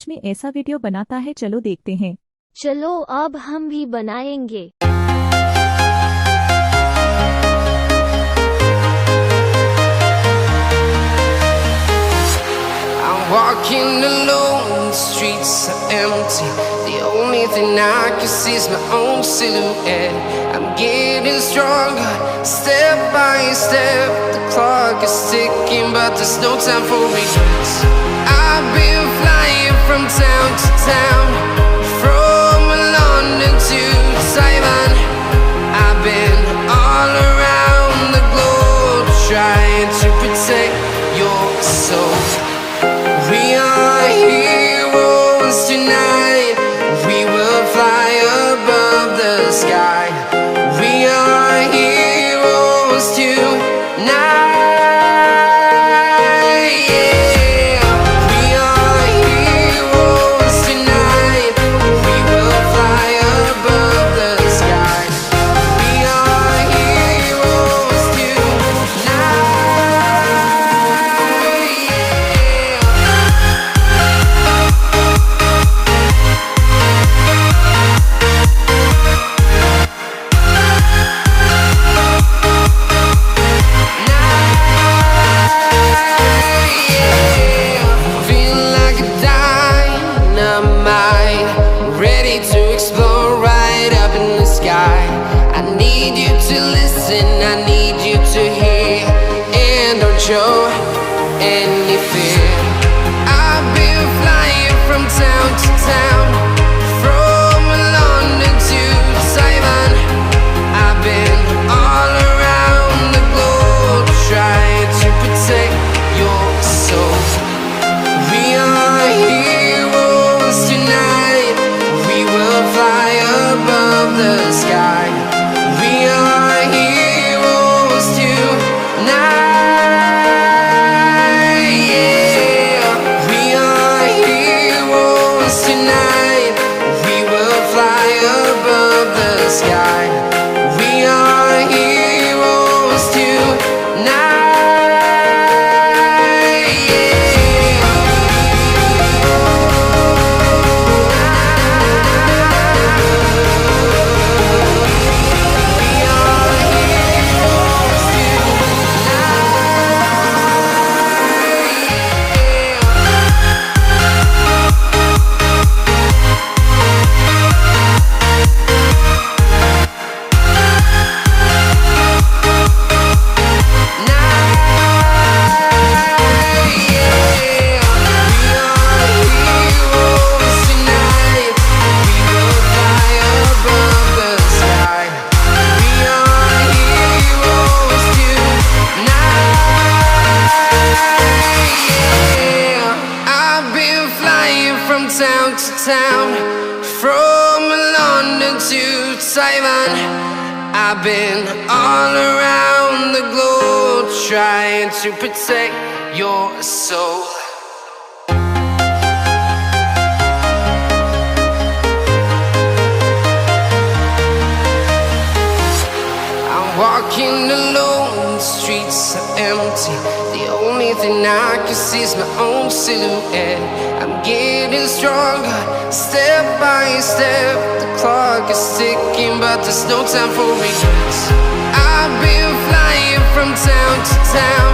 में ऐसा वीडियो बनाता है। चलो देखते हैं। चलो अब हम भी बनाएंगे। Walking alone, the streets are empty. The only thing I can see is my own silhouette. I'm getting stronger, step by step. The clock is ticking, but there's no time for regrets. I've been flying from town to town, from London to Taiwan. I've been all around the globe, trying to protect your soul. We are heroes tonight. We will fly above the sky. We are heroes tonight. Yeah. We are heroes tonight. We will fly above the sky. We are heroes tonight. Show any fear. I've been flying from town to town, from London to Taiwan. I've been all around the globe, trying to protect your soul. We are heroes tonight. We will fly above the sky. We are heroes tonight. Town to town, from London to Taiwan. I've been all around the globe, trying to protect your soul. I'm walking alone, the streets are empty. The only thing I can see is my own silhouette. I'm getting stronger, step by step. The clock is ticking, but there's no time for regrets. I've been flying from town to town,